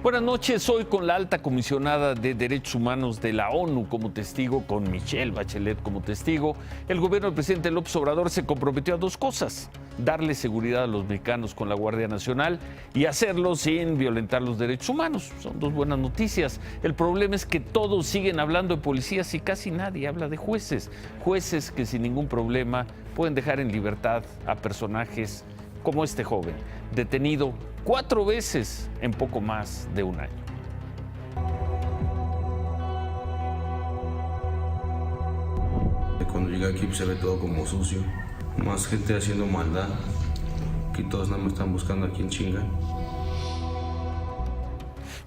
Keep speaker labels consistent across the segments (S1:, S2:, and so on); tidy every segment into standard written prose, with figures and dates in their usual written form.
S1: Buenas noches, hoy con la alta comisionada de Derechos Humanos de la ONU como testigo, con Michelle Bachelet como testigo, el gobierno del presidente López Obrador se comprometió a dos cosas: darle seguridad a los mexicanos con la Guardia Nacional y hacerlo sin violentar los derechos humanos. Son dos buenas noticias. El problema es que todos siguen hablando de policías y casi nadie habla de jueces. Jueces que sin ningún problema pueden dejar en libertad a personajes como este joven, detenido 4 veces en poco más de un año.
S2: Cuando llegué aquí se ve todo como sucio, más gente haciendo maldad, que todos nada más están buscando a quién chingan.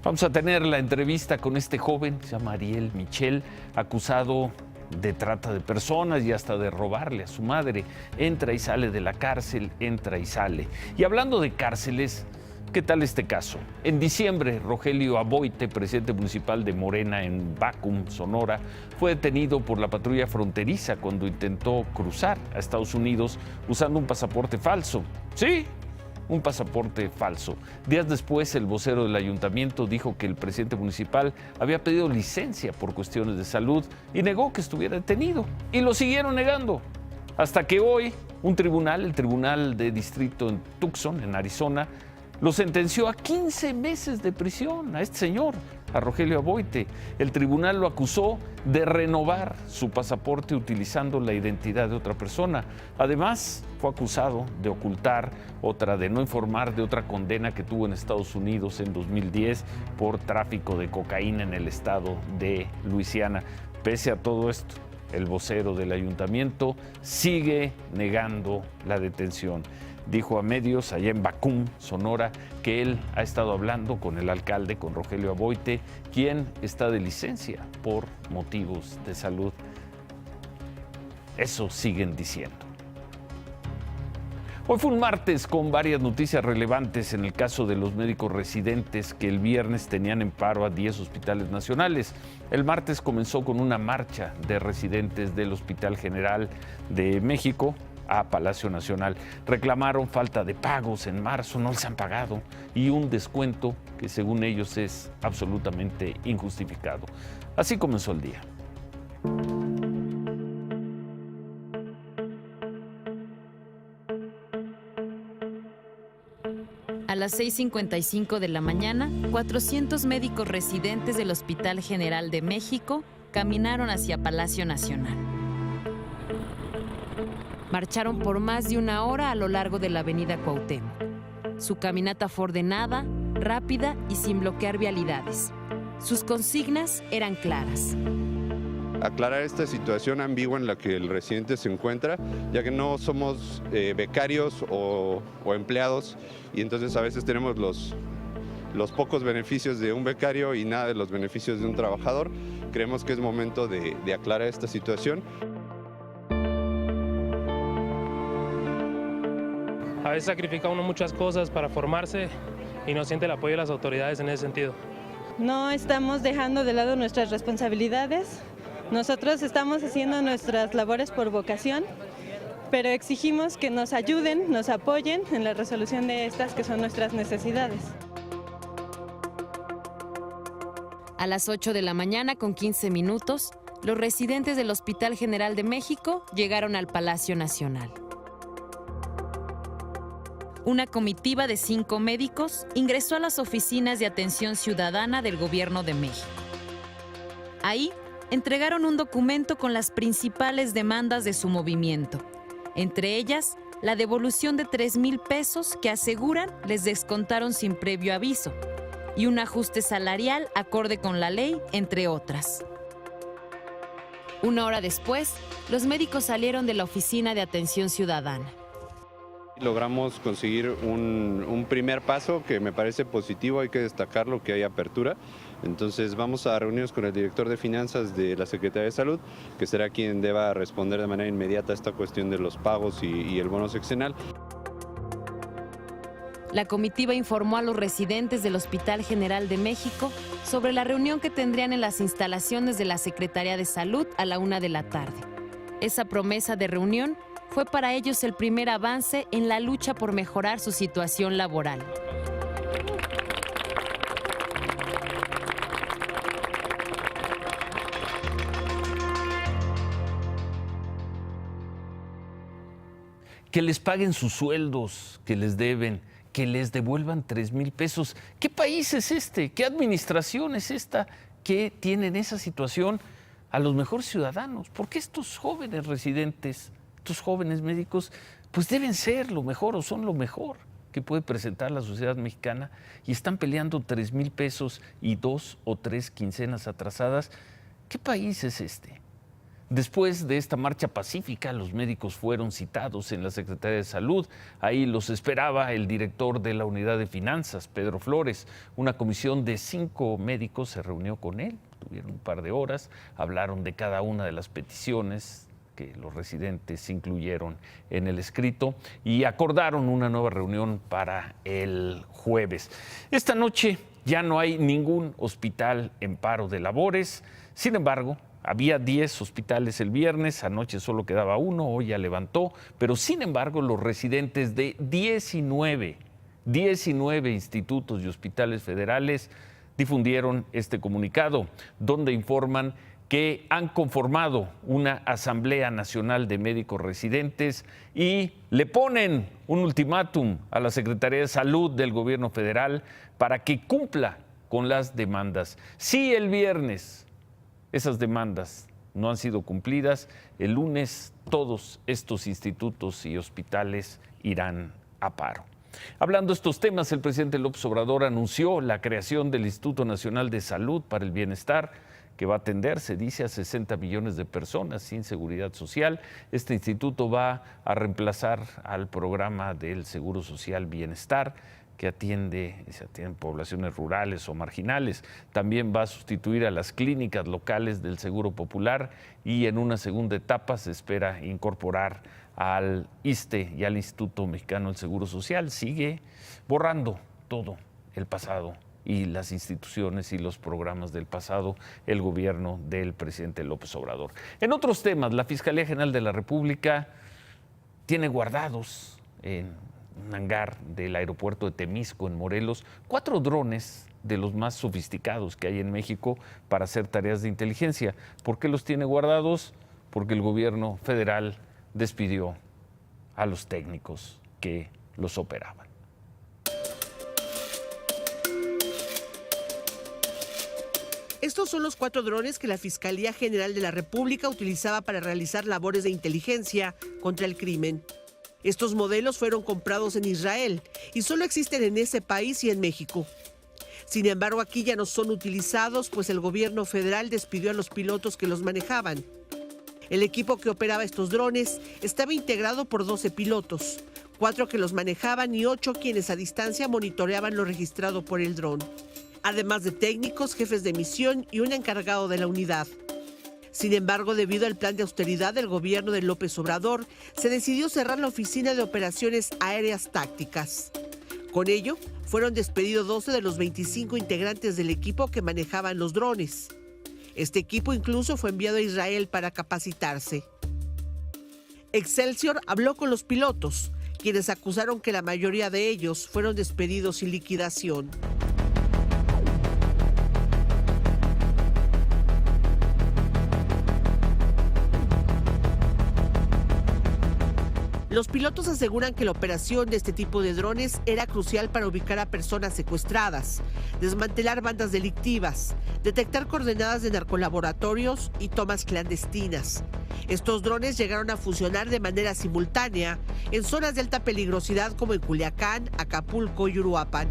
S1: Vamos a tener la entrevista con este joven, se llama Ariel Michel, acusado de trata de personas y hasta de robarle a su madre. Entra y sale de la cárcel, entra y sale. Y hablando de cárceles, ¿qué tal este caso? En diciembre, Rogelio Aboite, presidente municipal de Morena en Bacum, Sonora, fue detenido por la patrulla fronteriza cuando intentó cruzar a Estados Unidos usando un pasaporte falso. Sí, un pasaporte falso. Días después, el vocero del ayuntamiento dijo que el presidente municipal había pedido licencia por cuestiones de salud y negó que estuviera detenido. Y lo siguieron negando. Hasta que hoy, un tribunal, el Tribunal de Distrito en Tucson, en Arizona, lo sentenció a 15 meses de prisión a este señor, a Rogelio Aboite. El tribunal lo acusó de renovar su pasaporte utilizando la identidad de otra persona. Además, fue acusado de ocultar de no informar de otra condena que tuvo en Estados Unidos en 2010 por tráfico de cocaína en el estado de Luisiana. Pese a todo esto, el vocero del ayuntamiento sigue negando la detención. Dijo a medios allá en Bacum, Sonora, que él ha estado hablando con el alcalde, con Rogelio Aboite, quien está de licencia por motivos de salud. Eso siguen diciendo. Hoy fue un martes con varias noticias relevantes en el caso de los médicos residentes que el viernes tenían en paro a 10 hospitales nacionales. El martes comenzó con una marcha de residentes del Hospital General de México a Palacio Nacional. Reclamaron falta de pagos en marzo, no les han pagado, y un descuento que según ellos es absolutamente injustificado. Así comenzó el día.
S3: A las 6:55 de la mañana, 400 médicos residentes del Hospital General de México caminaron hacia Palacio Nacional. Marcharon por más de una hora a lo largo de la avenida Cuauhtémoc. Su caminata fue ordenada, rápida y sin bloquear vialidades. Sus consignas eran claras:
S4: aclarar esta situación ambigua en la que el residente se encuentra, ya que no somos becarios o empleados, y entonces a veces tenemos los pocos beneficios de un becario y nada de los beneficios de un trabajador. Creemos que es momento de aclarar esta situación.
S5: A veces sacrifica uno muchas cosas para formarse y no siente el apoyo de las autoridades en ese sentido.
S6: No estamos dejando de lado nuestras responsabilidades. Nosotros estamos haciendo nuestras labores por vocación, pero exigimos que nos ayuden, nos apoyen en la resolución de estas que son nuestras necesidades.
S3: A las 8 de la mañana con 15 minutos, los residentes del Hospital General de México llegaron al Palacio Nacional. Una comitiva de 5 médicos ingresó a las oficinas de atención ciudadana del Gobierno de México. Ahí entregaron un documento con las principales demandas de su movimiento, entre ellas la devolución de 3,000 pesos que aseguran les descontaron sin previo aviso y un ajuste salarial acorde con la ley, entre otras. Una hora después, los médicos salieron de la oficina de atención ciudadana.
S4: Logramos conseguir un primer paso que me parece positivo, hay que destacarlo, que hay apertura. Entonces vamos a reunirnos con el director de finanzas de la Secretaría de Salud, que será quien deba responder de manera inmediata a esta cuestión de los pagos y el bono sexenal.
S3: La comitiva informó a los residentes del Hospital General de México sobre la reunión que tendrían en las instalaciones de la Secretaría de Salud a la 1 de la tarde. Esa promesa de reunión fue para ellos el primer avance en la lucha por mejorar su situación laboral.
S1: que les paguen sus sueldos que les deben, que les devuelvan 3,000 pesos. ¿Qué país es este? ¿Qué administración es esta que tiene en esa situación a los mejores ciudadanos? Porque estos jóvenes residentes, estos jóvenes médicos, pues deben ser lo mejor o son lo mejor que puede presentar la sociedad mexicana y están peleando 3,000 pesos y 2 o 3 quincenas atrasadas. ¿Qué país es este? Después de esta marcha pacífica, los médicos fueron citados en la Secretaría de Salud. Ahí los esperaba el director de la Unidad de Finanzas, Pedro Flores. Una comisión de 5 médicos se reunió con él, tuvieron un par de horas, hablaron de cada una de las peticiones que los residentes incluyeron en el escrito y acordaron una nueva reunión para el jueves. Esta noche ya no hay ningún hospital en paro de labores, sin embargo, había 10 hospitales el viernes, anoche solo quedaba uno, hoy ya levantó, pero sin embargo los residentes de 19 institutos y hospitales federales difundieron este comunicado, donde informan que han conformado una Asamblea Nacional de Médicos Residentes y le ponen un ultimátum a la Secretaría de Salud del Gobierno Federal para que cumpla con las demandas. Si el viernes esas demandas no han sido cumplidas, el lunes todos estos institutos y hospitales irán a paro. Hablando de estos temas, el presidente López Obrador anunció la creación del Instituto Nacional de Salud para el Bienestar, que va a atender, se dice, a 60 millones de personas sin seguridad social. Este instituto va a reemplazar al programa del Seguro Social Bienestar, que se atienden poblaciones rurales o marginales. También va a sustituir a las clínicas locales del Seguro Popular y en una segunda etapa se espera incorporar al ISSSTE y al Instituto Mexicano del Seguro Social. Sigue borrando todo el pasado y las instituciones y los programas del pasado, el gobierno del presidente López Obrador. En otros temas, la Fiscalía General de la República tiene guardados en un hangar del aeropuerto de Temisco, en Morelos, 4 drones de los más sofisticados que hay en México para hacer tareas de inteligencia. ¿Por qué los tiene guardados? Porque el gobierno federal despidió a los técnicos que los operaban.
S7: Estos son los 4 drones que la Fiscalía General de la República utilizaba para realizar labores de inteligencia contra el crimen. Estos modelos fueron comprados en Israel y solo existen en ese país y en México. Sin embargo, aquí ya no son utilizados, pues el gobierno federal despidió a los pilotos que los manejaban. El equipo que operaba estos drones estaba integrado por 12 pilotos, 4 que los manejaban y 8 quienes a distancia monitoreaban lo registrado por el dron. Además de técnicos, jefes de misión y un encargado de la unidad. Sin embargo, debido al plan de austeridad del gobierno de López Obrador, se decidió cerrar la Oficina de Operaciones Aéreas Tácticas. Con ello, fueron despedidos 12 de los 25 integrantes del equipo que manejaban los drones. Este equipo incluso fue enviado a Israel para capacitarse. Excelsior habló con los pilotos, quienes acusaron que la mayoría de ellos fueron despedidos sin liquidación. Los pilotos aseguran que la operación de este tipo de drones era crucial para ubicar a personas secuestradas, desmantelar bandas delictivas, detectar coordenadas de narcolaboratorios y tomas clandestinas. Estos drones llegaron a funcionar de manera simultánea en zonas de alta peligrosidad como en Culiacán, Acapulco y Uruapan.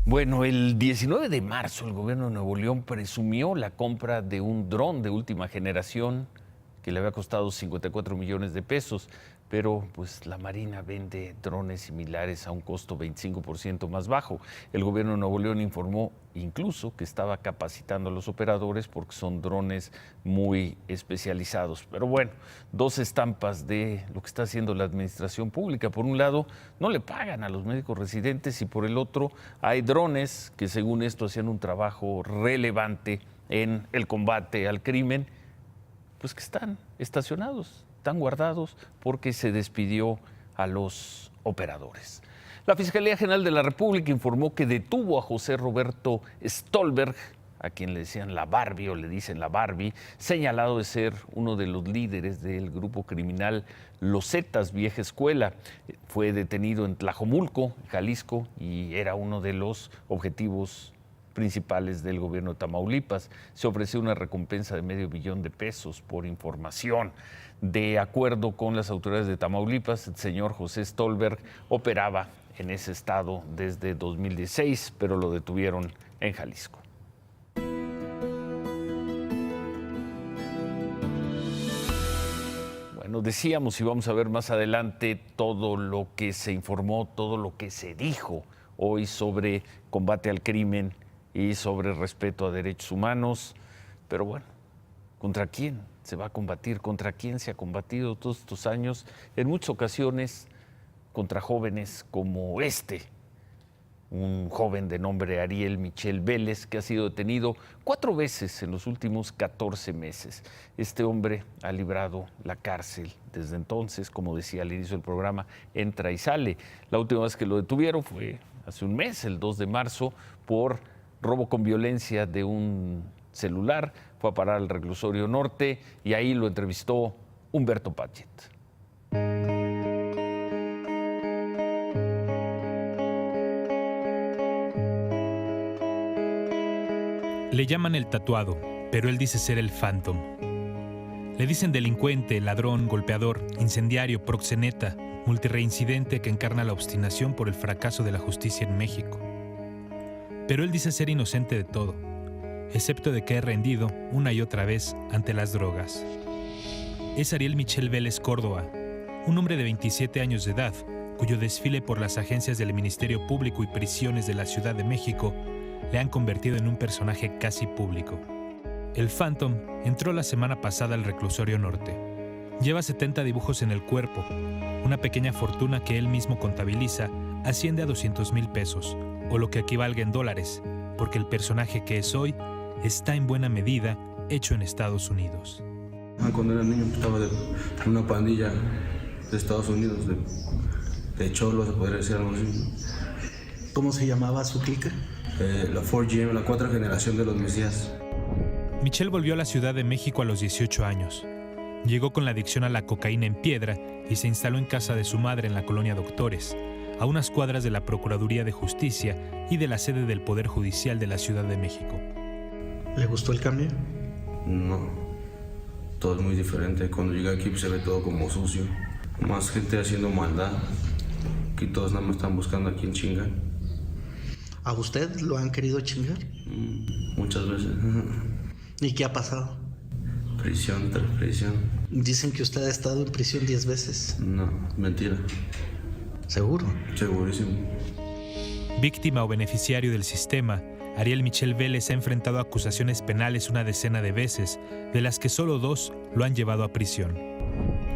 S1: Bueno, el 19 de marzo el gobierno de Nuevo León presumió la compra de un dron de última generación que le había costado 54 millones de pesos, pero pues la Marina vende drones similares a un costo 25% más bajo. El gobierno de Nuevo León informó incluso que estaba capacitando a los operadores porque son drones muy especializados. Pero bueno, 2 estampas de lo que está haciendo la administración pública. Por un lado, no le pagan a los médicos residentes y por el otro, hay drones que según esto hacían un trabajo relevante en el combate al crimen, pues que están estacionados, están guardados porque se despidió a los operadores. La Fiscalía General de la República informó que detuvo a José Roberto Stolberg, a quien le decían la Barbie o le dicen la Barbie, señalado de ser uno de los líderes del grupo criminal Los Zetas, vieja escuela. Fue detenido en Tlajomulco, Jalisco, y era uno de los objetivos principales del gobierno de Tamaulipas. Se ofreció una recompensa de $500 million por información. De acuerdo con las autoridades de Tamaulipas, el señor José Stolberg operaba en ese estado desde 2016, pero lo detuvieron en Jalisco. Bueno, decíamos, y vamos a ver más adelante todo lo que se informó, todo lo que se dijo hoy sobre combate al crimen y sobre respeto a derechos humanos, pero bueno, ¿contra quién se va a combatir? ¿Contra quién se ha combatido todos estos años? En muchas ocasiones contra jóvenes como un joven de nombre Ariel Michel Vélez, que ha sido detenido 4 veces en los últimos 14 meses. Este hombre ha librado la cárcel desde entonces, como decía al inicio del programa, entra y sale. La última vez que lo detuvieron fue hace un mes, el 2 de marzo, por robo con violencia de un celular. Fue a parar al reclusorio norte y ahí lo entrevistó Humberto Pachet.
S8: Le llaman el tatuado, pero él dice ser el Phantom. Le dicen delincuente, ladrón, golpeador, incendiario, proxeneta, multireincidente que encarna la obstinación por el fracaso de la justicia en México. Pero él dice ser inocente de todo, excepto de que ha rendido una y otra vez ante las drogas. Es Ariel Michel Vélez Córdoba, un hombre de 27 años de edad, cuyo desfile por las agencias del Ministerio Público y prisiones de la Ciudad de México le han convertido en un personaje casi público. El Phantom entró la semana pasada al reclusorio norte. Lleva 70 dibujos en el cuerpo. Una pequeña fortuna que él mismo contabiliza asciende a $200,000, o lo que equivalga en dólares, porque el personaje que es hoy está en buena medida hecho en Estados Unidos.
S2: Cuando era niño estaba en una pandilla de Estados Unidos, de cholos, se podría decir algo así.
S9: ¿Cómo se llamaba su clica?
S2: La 4GM, la 4ª generación de los Mesías.
S8: Michel volvió a la Ciudad de México a los 18 años. Llegó con la adicción a la cocaína en piedra y se instaló en casa de su madre en la colonia Doctores, a unas cuadras de la Procuraduría de Justicia y de la sede del Poder Judicial de la Ciudad de México.
S9: ¿Le gustó el cambio?
S2: No, todo es muy diferente. Cuando llegué aquí se ve todo como sucio. Más gente haciendo maldad. Aquí todos nada más están buscando a quién chingan.
S9: ¿A usted lo han querido chingar?
S2: Muchas veces.
S9: ¿Y qué ha pasado?
S2: Prisión tras prisión.
S9: Dicen que usted ha estado en prisión 10 veces.
S2: No, mentira.
S9: ¿Seguro?
S2: Segurísimo.
S8: Víctima o beneficiario del sistema, Ariel Michel Vélez ha enfrentado acusaciones penales una decena de veces, de las que solo 2 lo han llevado a prisión.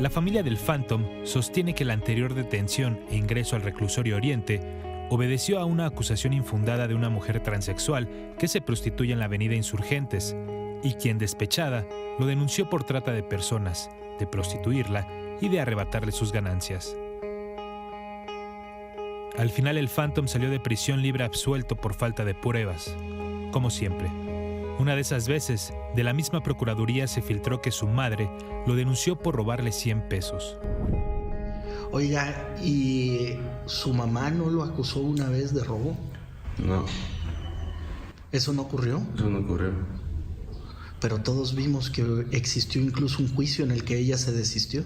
S8: La familia del Phantom sostiene que la anterior detención e ingreso al reclusorio Oriente obedeció a una acusación infundada de una mujer transexual que se prostituye en la avenida Insurgentes y quien, despechada, lo denunció por trata de personas, de prostituirla y de arrebatarle sus ganancias. Al final el Phantom salió de prisión libre absuelto por falta de pruebas, como siempre. Una de esas veces, de la misma procuraduría se filtró que su madre lo denunció por robarle $100.
S9: Oiga, ¿y su mamá no lo acusó una vez de robo?
S2: No.
S9: ¿Eso no ocurrió?
S2: Eso no ocurrió.
S9: Pero todos vimos que existió incluso un juicio en el que ella se desistió.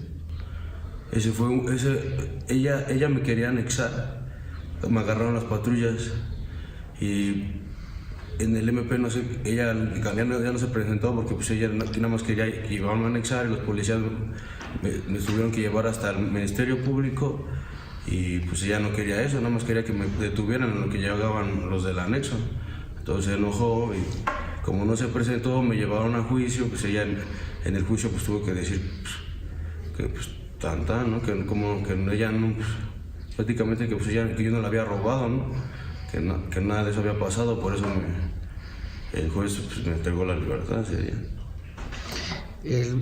S2: Ella me quería anexar. Me agarraron las patrullas y en el MP no sé, ella ya no se presentó porque pues ella nada más quería llevarme a anexar y los policías me tuvieron que llevar hasta el Ministerio Público y pues ella no quería eso, nada más quería que me detuvieran en lo que llegaban los del anexo. Entonces se enojó y como no se presentó me llevaron a juicio, pues ella en el juicio pues tuvo que decir que pues ¿no? Que como que ella no, pues, prácticamente que, pues, que yo no la había robado, ¿no? Que nada de eso había pasado, por eso el juez pues, me entregó la libertad ese día.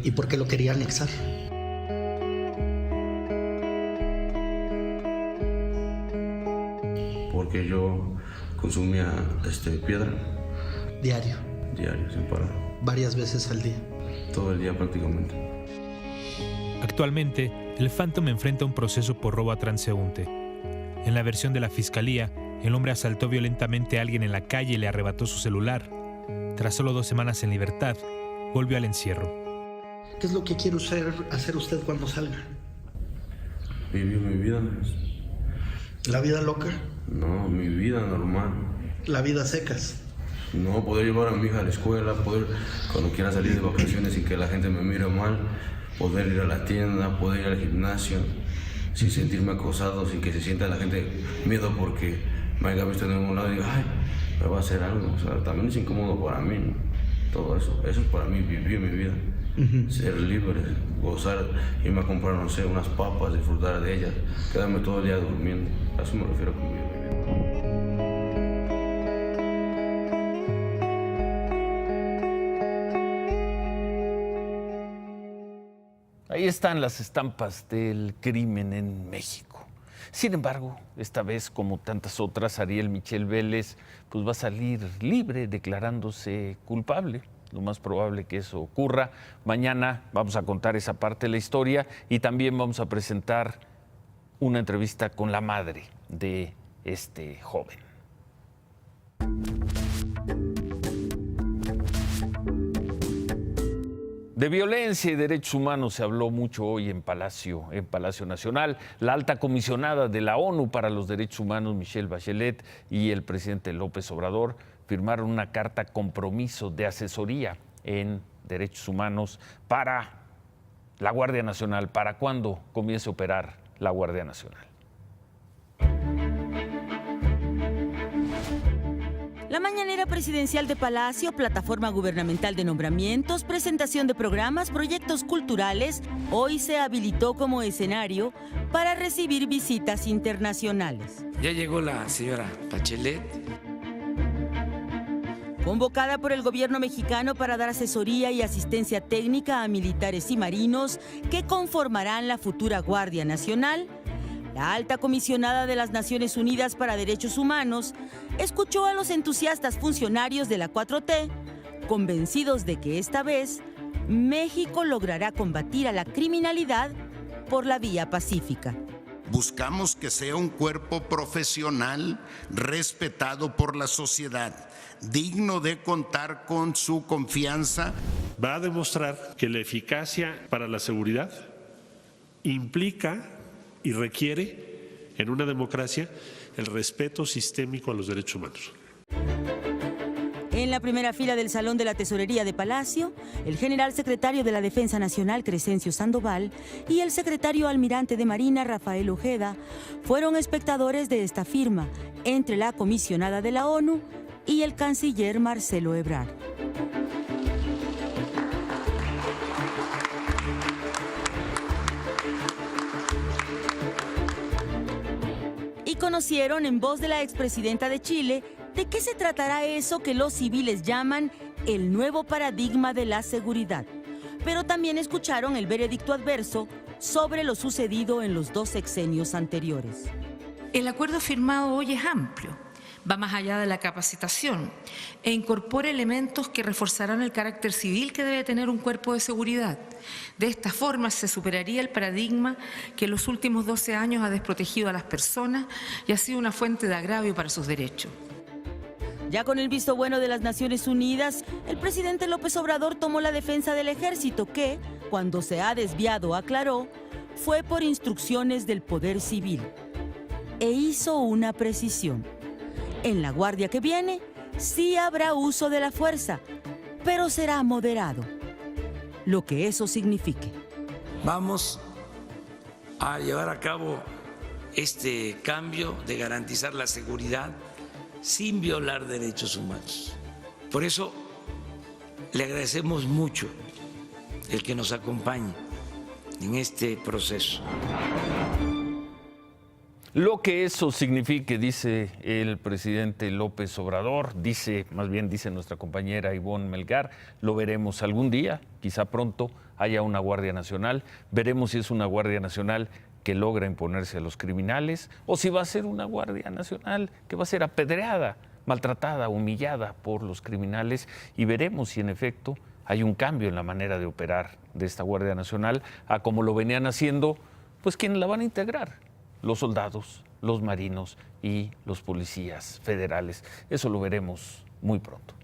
S9: ¿Y por qué lo quería anexar?
S2: Porque yo consumía piedra.
S9: Diario.
S2: diario, sin parar.
S9: Varias veces al día.
S2: Todo el día prácticamente.
S8: Actualmente, el Phantom enfrenta un proceso por robo a transeúnte. En la versión de la fiscalía, el hombre asaltó violentamente a alguien en la calle y le arrebató su celular. Tras solo 2 semanas en libertad, volvió al encierro.
S9: ¿Qué es lo que quiere hacer usted cuando salga?
S2: Vivir mi vida.
S9: ¿La vida loca?
S2: No, mi vida normal.
S9: ¿La vida secas?
S2: No, poder llevar a mi hija a la escuela, poder cuando quiera salir de vacaciones sin que la gente me mire mal, poder ir a la tienda, poder ir al gimnasio, sin sentirme acosado, sin que se sienta la gente miedo porque me haya visto en algún lado y diga, ay, me va a hacer algo. O sea, también es incómodo para mí, ¿no? Todo eso es para mí, vivir mi vida. Ser libre, gozar, irme a comprar, no sé, unas papas, disfrutar de ellas, quedarme todo el día durmiendo. A eso me refiero con vivir mi vida.
S1: Ahí están las estampas del crimen en México. Sin embargo, esta vez, como tantas otras, Ariel Michel Vélez pues va a salir libre declarándose culpable. Lo más probable que eso ocurra. Mañana vamos a contar esa parte de la historia y también vamos a presentar una entrevista con la madre de este joven. De violencia y derechos humanos se habló mucho hoy en Palacio Nacional. La alta comisionada de la ONU para los Derechos Humanos, Michelle Bachelet, y el presidente López Obrador firmaron una carta compromiso de asesoría en derechos humanos para la Guardia Nacional. ¿Para cuándo comience a operar la Guardia Nacional?
S10: La mañanera presidencial de Palacio, plataforma gubernamental de nombramientos, presentación de programas, proyectos culturales, hoy se habilitó como escenario para recibir visitas internacionales.
S11: Ya llegó la señora Bachelet.
S10: Convocada por el gobierno mexicano para dar asesoría y asistencia técnica a militares y marinos que conformarán la futura Guardia Nacional, la alta comisionada de las Naciones Unidas para Derechos Humanos escuchó a los entusiastas funcionarios de la 4T, convencidos de que esta vez México logrará combatir a la criminalidad por la vía pacífica.
S12: Buscamos que sea un cuerpo profesional, respetado por la sociedad, digno de contar con su confianza.
S13: Va a demostrar que la eficacia para la seguridad implica y requiere en una democracia el respeto sistémico a los derechos humanos.
S10: En la primera fila del Salón de la Tesorería de Palacio, el general secretario de la Defensa Nacional, Crescencio Sandoval, y el secretario almirante de Marina, Rafael Ojeda, fueron espectadores de esta firma entre la comisionada de la ONU y el canciller Marcelo Ebrard. Y conocieron en voz de la expresidenta de Chile de qué se tratará eso que los civiles llaman el nuevo paradigma de la seguridad. Pero también escucharon el veredicto adverso sobre lo sucedido en los 2 sexenios anteriores.
S14: El acuerdo firmado hoy es amplio, va más allá de la capacitación e incorpora elementos que reforzarán el carácter civil que debe tener un cuerpo de seguridad. De esta forma se superaría el paradigma que en los últimos 12 años ha desprotegido a las personas y ha sido una fuente de agravio para sus derechos.
S10: Ya con el visto bueno de las Naciones Unidas, el presidente López Obrador tomó la defensa del ejército que, cuando se ha desviado, aclaró, fue por instrucciones del Poder Civil. E hizo una precisión. En la guardia que viene, sí habrá uso de la fuerza, pero será moderado. Lo que eso signifique.
S11: Vamos a llevar a cabo este cambio de garantizar la seguridad sin violar derechos humanos. Por eso le agradecemos mucho el que nos acompañe en este proceso.
S1: Lo que eso signifique, dice el presidente López Obrador, más bien dice nuestra compañera Ivonne Melgar, lo veremos algún día, quizá pronto haya una Guardia Nacional, veremos si es una Guardia Nacional que logra imponerse a los criminales o si va a ser una Guardia Nacional que va a ser apedreada maltratada, humillada por los criminales, y veremos si en efecto hay un cambio en la manera de operar de esta Guardia Nacional a como lo venían haciendo, pues quienes la van a integrar, los soldados, los marinos y los policías federales. Eso lo veremos muy pronto.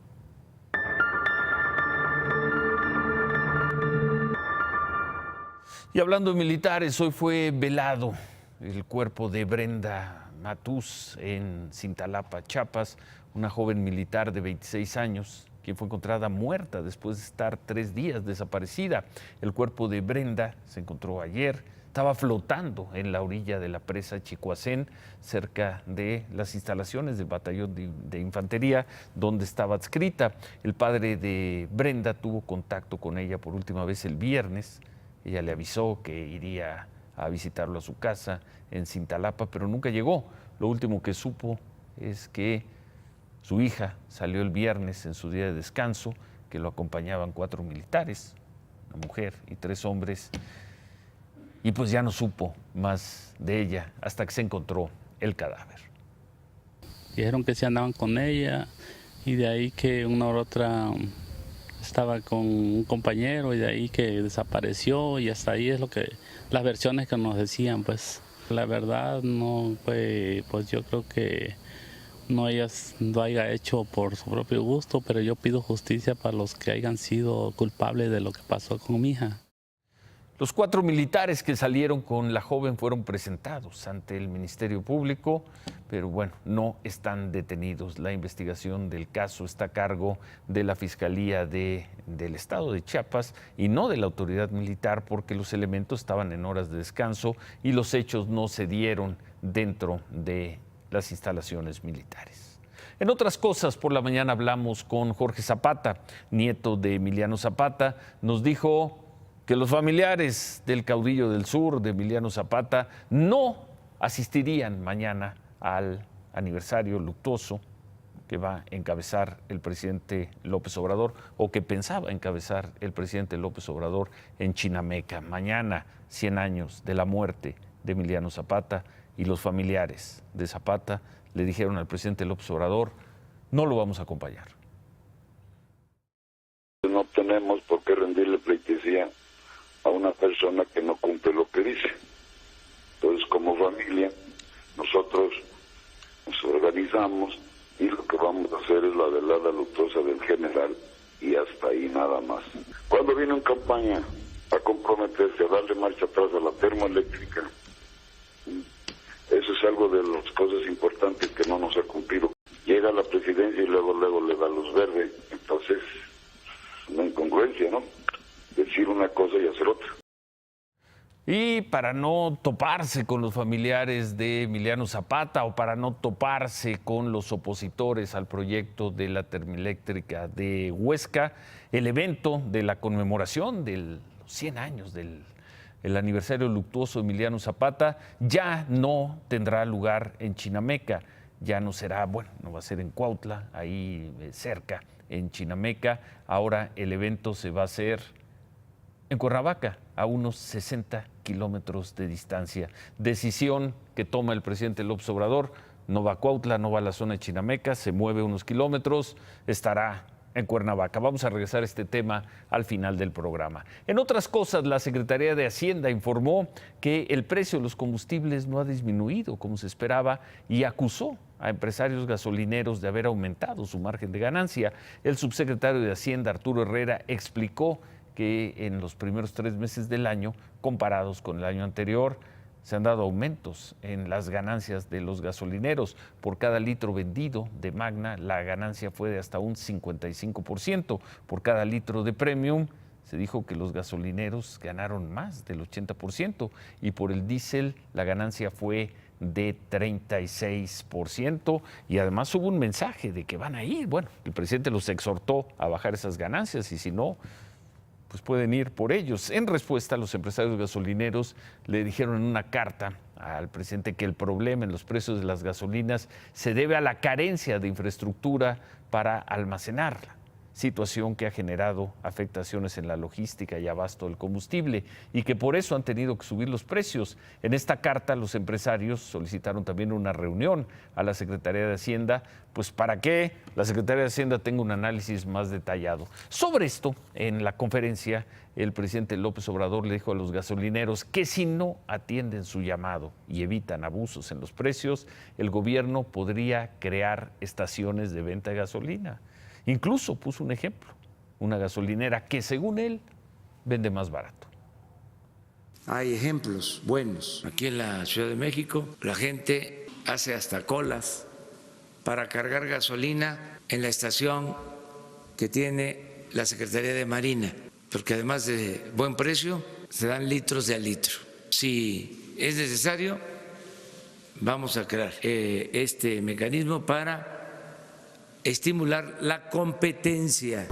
S1: Y hablando de militares, hoy fue velado el cuerpo de Brenda Matús en Cintalapa, Chiapas, una joven militar de 26 años, quien fue encontrada muerta después de estar 3 días desaparecida. El cuerpo de Brenda se encontró ayer, estaba flotando en la orilla de la presa Chicoacén, cerca de las instalaciones del batallón de infantería donde estaba adscrita. El padre de Brenda tuvo contacto con ella por última vez el viernes. Ella le avisó que iría a visitarlo a su casa en Cintalapa, pero nunca llegó. Lo último que supo es que su hija salió el viernes en su día de descanso, que lo acompañaban 4 militares, una mujer y 3 hombres, y pues ya no supo más de ella hasta que se encontró el cadáver.
S15: Dijeron que se andaban con ella y de ahí que una u otra estaba con un compañero y de ahí que desapareció, y hasta ahí es lo que las versiones que nos decían. Pues la verdad no fue, pues yo creo que no lo haya hecho por su propio gusto, pero yo pido justicia para los que hayan sido culpables de lo que pasó con mi hija.
S1: Los 4 militares que salieron con la joven fueron presentados ante el Ministerio Público, pero bueno, no están detenidos. La investigación del caso está a cargo de la Fiscalía del Estado de Chiapas y no de la autoridad militar, porque los elementos estaban en horas de descanso y los hechos no se dieron dentro de las instalaciones militares. En otras cosas, por la mañana hablamos con Jorge Zapata, nieto de Emiliano Zapata. Nos dijo que los familiares del caudillo del sur, de Emiliano Zapata, no asistirían mañana al aniversario luctuoso que va a encabezar el presidente López Obrador, o que pensaba encabezar el presidente López Obrador en Chinameca. Mañana, 100 años de la muerte de Emiliano Zapata, y los familiares de Zapata le dijeron al presidente López Obrador: no lo vamos a acompañar.
S16: No tenemos por qué rendirle pleitesía a una persona que no cumple lo que dice. Entonces, como familia, nosotros nos organizamos y lo que vamos a hacer es la velada luctuosa del general, y hasta ahí nada más. Cuando viene en campaña a comprometerse a darle marcha atrás a la termoeléctrica, eso es algo de las cosas importantes que no nos ha cumplido. Llega a la presidencia y luego le da luz verde. Entonces, una incongruencia, ¿no? Decir una cosa y hacer otra.
S1: Y para no toparse con los familiares de Emiliano Zapata, o para no toparse con los opositores al proyecto de la termoeléctrica de Huesca, el evento de la conmemoración de los 100 años del aniversario luctuoso de Emiliano Zapata ya no tendrá lugar en Chinameca. Ya no será, bueno, no va a ser en Cuautla, ahí cerca, en Chinameca. Ahora el evento se va a hacer en Cuernavaca, a unos 60 kilómetros de distancia. Decisión que toma el presidente López Obrador: no va a Cuautla, no va a la zona de Chinameca, se mueve unos kilómetros, estará en Cuernavaca. Vamos a regresar a este tema al final del programa. En otras cosas, la Secretaría de Hacienda informó que el precio de los combustibles no ha disminuido como se esperaba y acusó a empresarios gasolineros de haber aumentado su margen de ganancia. El subsecretario de Hacienda, Arturo Herrera, explicó que en los primeros 3 meses del año, comparados con el año anterior, se han dado aumentos en las ganancias de los gasolineros. Por cada litro vendido de Magna, la ganancia fue de hasta un 55%. Por cada litro de Premium, se dijo que los gasolineros ganaron más del 80%. Y por el diésel, la ganancia fue de 36%. Y además hubo un mensaje de que van a ir. Bueno, el presidente los exhortó a bajar esas ganancias, y si no, pues pueden ir por ellos. En respuesta, los empresarios gasolineros le dijeron en una carta al presidente que el problema en los precios de las gasolinas se debe a la carencia de infraestructura para almacenarla. situación que ha generado afectaciones en la logística y abasto del combustible y que por eso han tenido que subir los precios. En esta carta los empresarios solicitaron también una reunión a la Secretaría de Hacienda, pues para que la Secretaría de Hacienda tenga un análisis más detallado. Sobre esto, en la conferencia, el presidente López Obrador le dijo a los gasolineros que si no atienden su llamado y evitan abusos en los precios, el gobierno podría crear estaciones de venta de gasolina. Incluso puso un ejemplo, una gasolinera que según él vende más barato.
S11: Hay ejemplos buenos. Aquí en la Ciudad de México la gente hace hasta colas para cargar gasolina en la estación que tiene la Secretaría de Marina, porque además de buen precio se dan litros de a litro. Si es necesario, vamos a crear este mecanismo para estimular la competencia.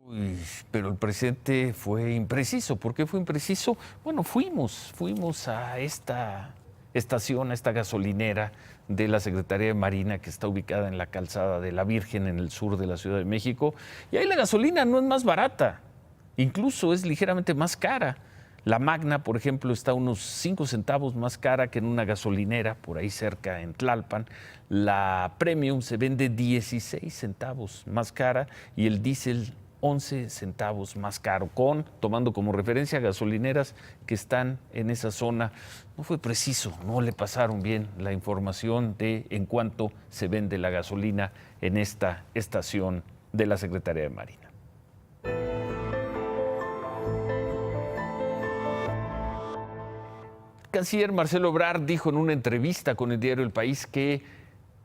S1: Uy, pero el presidente fue impreciso. ¿Por qué fue impreciso? Bueno, fuimos a esta estación, a esta gasolinera de la Secretaría de Marina que está ubicada en la Calzada de la Virgen en el sur de la Ciudad de México, y ahí la gasolina no es más barata, incluso es ligeramente más cara. La Magna, por ejemplo, está unos 5 centavos más cara que en una gasolinera por ahí cerca en Tlalpan. La Premium se vende 16 centavos más cara y el diésel 11 centavos más caro, tomando como referencia gasolineras que están en esa zona. No fue preciso, no le pasaron bien la información de en cuánto se vende la gasolina en esta estación de la Secretaría de Marina. El canciller Marcelo Ebrard dijo en una entrevista con el diario El País que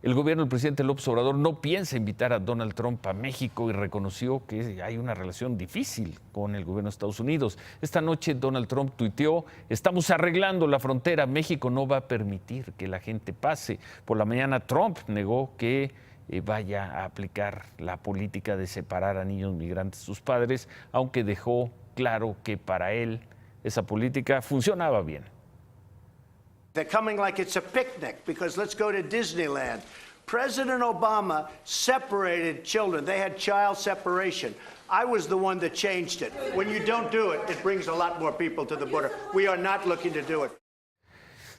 S1: el gobierno del presidente López Obrador no piensa invitar a Donald Trump a México y reconoció que hay una relación difícil con el gobierno de Estados Unidos. Esta noche Donald Trump tuiteó: estamos arreglando la frontera, México no va a permitir que la gente pase. Por la mañana Trump negó que vaya a aplicar la política de separar a niños migrantes de sus padres, aunque dejó claro que para él esa política funcionaba bien.
S17: They're coming like it's a picnic because let's go to Disneyland. President Obama separated children. They had child separation. I was the one that changed it. When you don't do it, it brings a lot more people to the border. We are not looking to do it.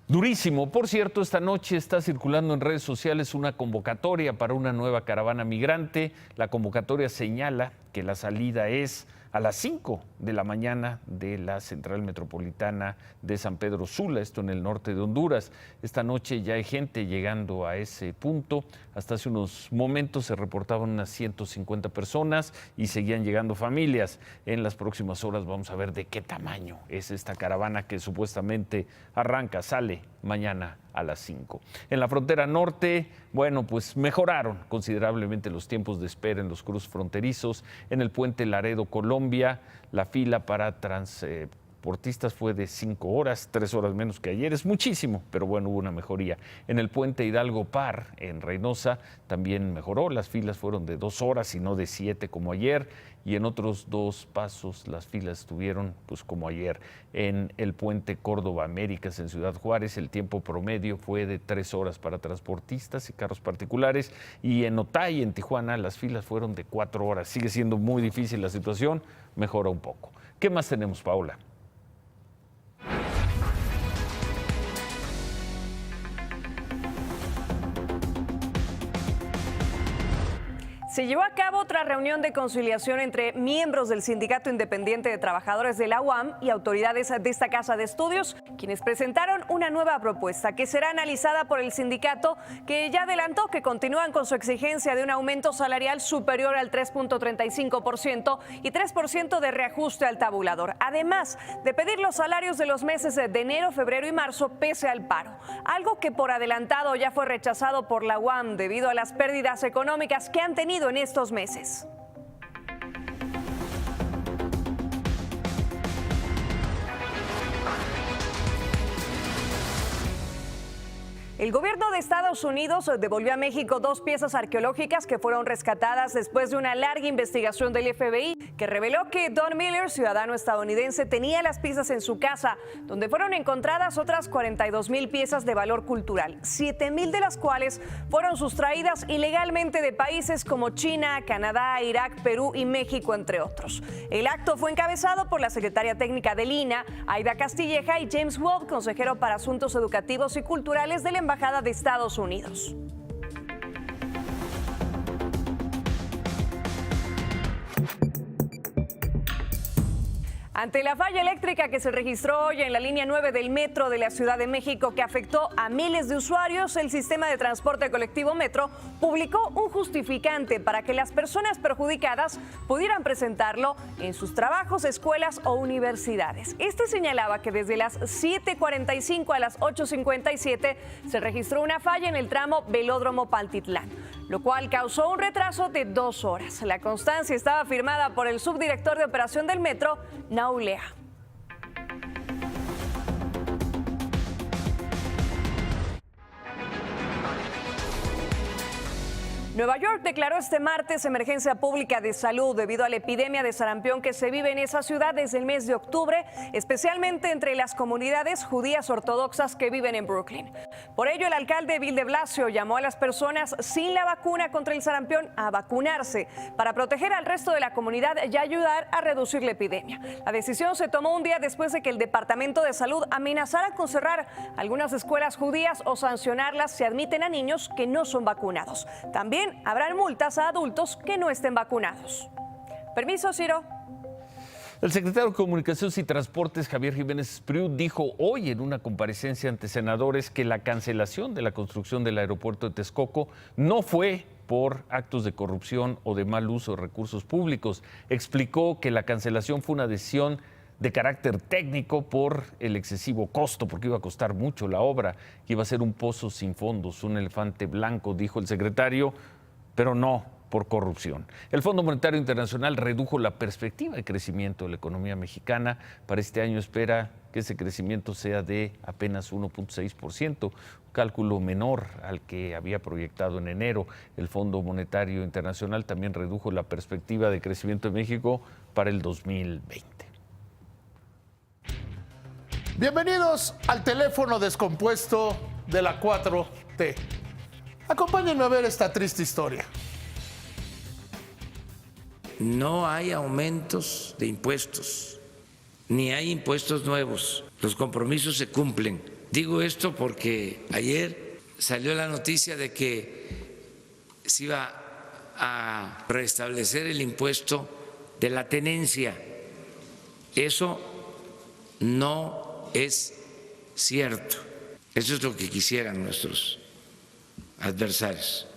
S1: Durísimo. Por cierto, esta noche está circulando en redes sociales una convocatoria para una nueva caravana migrante. La convocatoria señala que la salida es a las 5 de la mañana de la Central Metropolitana de San Pedro Sula, esto en el norte de Honduras. Esta noche ya hay gente llegando a ese punto. Hasta hace unos momentos se reportaban unas 150 personas y seguían llegando familias. En las próximas horas vamos a ver de qué tamaño es esta caravana que supuestamente sale mañana a las 5. En la frontera norte, bueno, pues mejoraron considerablemente los tiempos de espera en los cruces fronterizos. En el puente Laredo, Colombia, la fila para transportistas fue de 5 horas, 3 horas menos que ayer. Es muchísimo, pero bueno, hubo una mejoría. En el puente Hidalgo Par, en Reynosa, también mejoró. Las filas fueron de 2 horas y no de 7 como ayer. Y en otros 2 pasos las filas estuvieron pues como ayer. En el puente Córdoba Américas en Ciudad Juárez el tiempo promedio fue de 3 horas para transportistas y carros particulares, y en Otay, en Tijuana, las filas fueron de 4 horas. Sigue siendo muy difícil la situación, mejora un poco. ¿Qué más tenemos, Paola?
S18: Se llevó a cabo otra reunión de conciliación entre miembros del Sindicato Independiente de Trabajadores de la UAM y autoridades de esta casa de estudios, quienes presentaron una nueva propuesta que será analizada por el sindicato, que ya adelantó que continúan con su exigencia de un aumento salarial superior al 3.35% y 3% de reajuste al tabulador, además de pedir los salarios de los meses de enero, febrero y marzo pese al paro, algo que por adelantado ya fue rechazado por la UAM debido a las pérdidas económicas que han tenido en estos meses. El gobierno de Estados Unidos devolvió a México 2 piezas arqueológicas que fueron rescatadas después de una larga investigación del FBI que reveló que Don Miller, ciudadano estadounidense, tenía las piezas en su casa, donde fueron encontradas otras 42,000 piezas de valor cultural, 7,000 de las cuales fueron sustraídas ilegalmente de países como China, Canadá, Irak, Perú y México, entre otros. El acto fue encabezado por la secretaria técnica del INAH, Aida Castilleja, y James Wolf, consejero para Asuntos Educativos y Culturales de la Embajada de Estados Unidos. Ante la falla eléctrica que se registró hoy en la línea 9 del metro de la Ciudad de México, que afectó a miles de usuarios, el sistema de transporte colectivo Metro publicó un justificante para que las personas perjudicadas pudieran presentarlo en sus trabajos, escuelas o universidades. Este señalaba que desde las 7:45 a las 8:57 se registró una falla en el tramo Velódromo-Pantitlán, lo cual causó un retraso de 2 horas. La constancia estaba firmada por el subdirector de operación del metro, Naulea. Nueva York declaró este martes emergencia pública de salud debido a la epidemia de sarampión que se vive en esa ciudad desde el mes de octubre, especialmente entre las comunidades judías ortodoxas que viven en Brooklyn. Por ello, el alcalde Bill de Blasio llamó a las personas sin la vacuna contra el sarampión a vacunarse para proteger al resto de la comunidad y ayudar a reducir la epidemia. La decisión se tomó un día después de que el Departamento de Salud amenazara con cerrar algunas escuelas judías o sancionarlas si admiten a niños que no son vacunados. También habrán multas a adultos que no estén vacunados. Permiso, Ciro.
S1: El secretario de Comunicaciones y Transportes, Javier Jiménez Espriu, dijo hoy en una comparecencia ante senadores que la cancelación de la construcción del aeropuerto de Texcoco no fue por actos de corrupción o de mal uso de recursos públicos. Explicó que la cancelación fue una decisión de carácter técnico por el excesivo costo, porque iba a costar mucho la obra, que iba a ser un pozo sin fondos, un elefante blanco, dijo el secretario, pero no por corrupción. El Fondo Monetario Internacional redujo la perspectiva de crecimiento de la economía mexicana. Para este año espera que ese crecimiento sea de apenas 1.6%, un cálculo menor al que había proyectado en enero. El Fondo Monetario Internacional también redujo la perspectiva de crecimiento de México para el 2020.
S19: Bienvenidos al teléfono descompuesto de la 4T. Acompáñenme a ver esta triste historia.
S11: No hay aumentos de impuestos, ni hay impuestos nuevos. Los compromisos se cumplen. Digo esto porque ayer salió la noticia de que se iba a restablecer el impuesto de la tenencia. Eso no es cierto. Eso es lo que quisieran nuestros adversarios,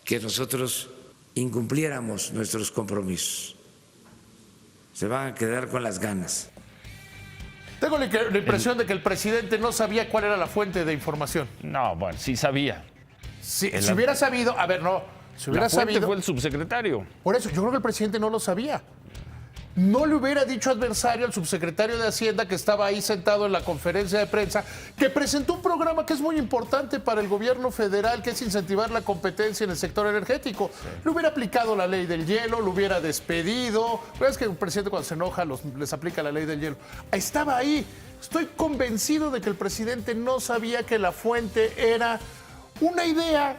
S11: que nosotros incumpliéramos nuestros compromisos. Se van a quedar con las ganas.
S19: Tengo la impresión de que el presidente no sabía cuál era la fuente de información.
S1: No, bueno, sí sabía.
S19: Si hubiera sabido, a ver, no, si hubiera
S1: la fuente
S19: sabido,
S1: fue el subsecretario.
S19: Por eso, yo creo que el presidente no lo sabía. No le hubiera dicho adversario al subsecretario de Hacienda, que estaba ahí sentado en la conferencia de prensa, que presentó un programa que es muy importante para el gobierno federal, que es incentivar la competencia en el sector energético. Sí. Le hubiera aplicado la ley del hielo, lo hubiera despedido. Pero es que el presidente cuando se enoja les aplica la ley del hielo. Estaba ahí. Estoy convencido de que el presidente no sabía que la fuente era una idea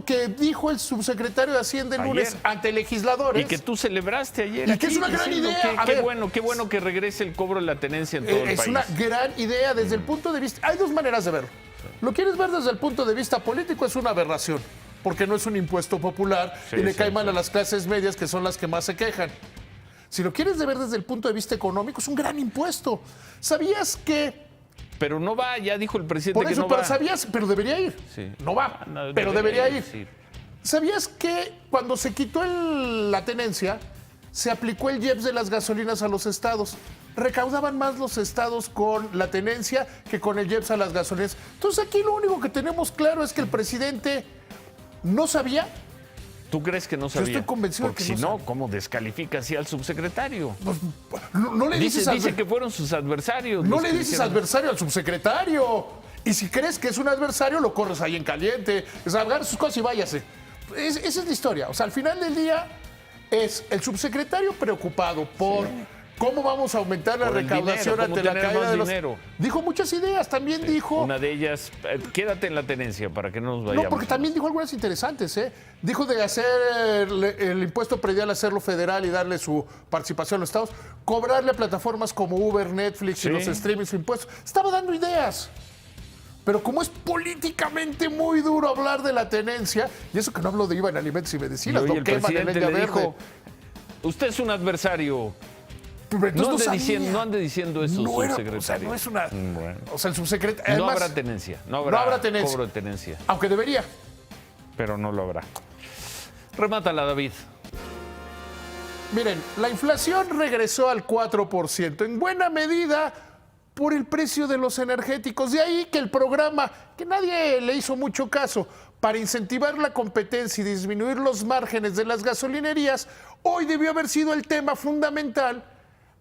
S19: que dijo el subsecretario de Hacienda el lunes ante legisladores.
S1: Y que tú celebraste ayer.
S19: Y que es una gran idea.
S1: Qué bueno que regrese el cobro de la tenencia en todo el país.
S19: Es una gran idea desde el punto de vista. Hay dos maneras de verlo. Lo quieres ver desde el punto de vista político, es una aberración, porque no es un impuesto popular y le cae mal a las clases medias, que son las que más se quejan. Si lo quieres ver desde el punto de vista económico, es un gran impuesto. ¿Sabías que?
S1: Pero no va, ya dijo el presidente
S19: Por eso,
S1: que no
S19: pero
S1: va.
S19: ¿sabías? Pero debería ir.
S1: Sí.
S19: No va, pero debería ir. Sí. ¿Sabías que cuando se quitó la tenencia, se aplicó el IEPS de las gasolinas a los estados? Recaudaban más los estados con la tenencia que con el IEPS a las gasolinas. Entonces aquí lo único que tenemos claro es que el presidente no sabía.
S1: ¿Tú crees que no sabía?
S19: Yo estoy convencido
S1: porque
S19: que
S1: si no, ¿cómo descalifica así al subsecretario?
S19: Pues, no le dices
S1: dice que fueron sus adversarios.
S19: No le dices adversario al subsecretario. Y si crees que es un adversario, lo corres ahí en caliente, agarra sus cosas y váyase. Esa es la historia. O sea, al final del día es el subsecretario preocupado por cómo vamos a aumentar la recaudación ante la caída de los...
S1: dinero.
S19: Dijo muchas ideas, también dijo...
S1: Una de ellas, quédate en la tenencia para que no nos vayamos.
S19: No, porque también dijo algunas interesantes, ¿eh? Dijo de hacer el impuesto predial, hacerlo federal y darle su participación a los estados, cobrarle a plataformas como Uber, Netflix y los streamings su impuesto. Estaba dando ideas. Pero como es políticamente muy duro hablar de la tenencia, y eso que no hablo de IVA en alimentos y medicinas,
S1: el presidente le dijo, usted es un adversario. No ande diciendo eso, subsecretario.
S19: O sea, no es una...
S1: Bueno.
S19: O sea, el subsecretario...
S1: No habrá tenencia. No habrá tenencia. Cobro de tenencia.
S19: Aunque debería.
S1: Pero no lo habrá. Remátala, David.
S19: Miren, la inflación regresó al 4%, en buena medida por el precio de los energéticos. De ahí que el programa, que nadie le hizo mucho caso, para incentivar la competencia y disminuir los márgenes de las gasolinerías, hoy debió haber sido el tema fundamental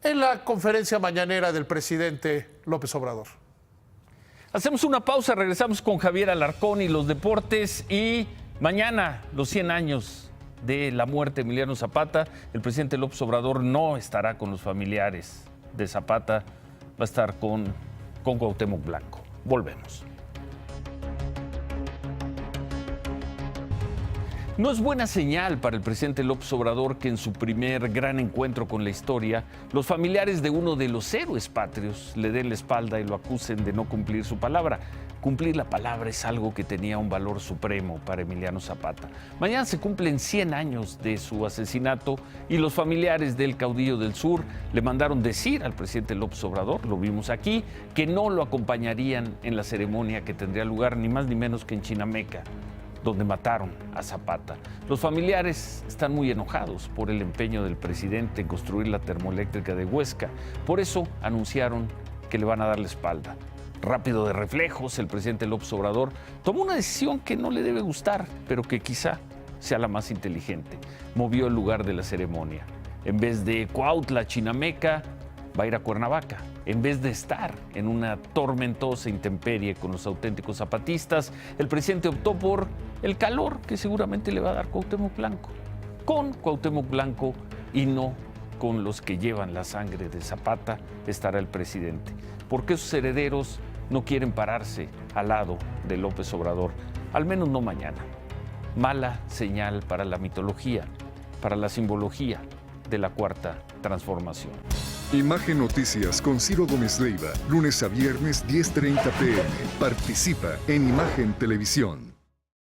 S19: en la conferencia mañanera del presidente López Obrador.
S1: Hacemos una pausa, regresamos con Javier Alarcón y los deportes, y mañana los 100 años de la muerte de Emiliano Zapata. El presidente López Obrador no estará con los familiares de Zapata, va a estar con Cuauhtémoc Blanco. Volvemos. No es buena señal para el presidente López Obrador que en su primer gran encuentro con la historia, los familiares de uno de los héroes patrios le den la espalda y lo acusen de no cumplir su palabra. Cumplir la palabra es algo que tenía un valor supremo para Emiliano Zapata. Mañana se cumplen 100 años de su asesinato y los familiares del caudillo del sur le mandaron decir al presidente López Obrador, lo vimos aquí, que no lo acompañarían en la ceremonia que tendría lugar ni más ni menos que en Chinameca, donde mataron a Zapata. Los familiares están muy enojados por el empeño del presidente en construir la termoeléctrica de Huesca. Por eso anunciaron que le van a dar la espalda. Rápido de reflejos, el presidente López Obrador tomó una decisión que no le debe gustar, pero que quizá sea la más inteligente. Movió el lugar de la ceremonia. En vez de Cuautla, Chinameca, va a ir a Cuernavaca. En vez de estar en una tormentosa intemperie con los auténticos zapatistas, el presidente optó por el calor que seguramente le va a dar Cuauhtémoc Blanco. Con Cuauhtémoc Blanco y no con los que llevan la sangre de Zapata estará el presidente. Porque sus herederos no quieren pararse al lado de López Obrador, al menos no mañana. Mala señal para la mitología, para la simbología de la Cuarta Transformación.
S20: Imagen Noticias con Ciro Gómez Leiva, lunes a viernes 10:30 p.m. Participa en Imagen Televisión.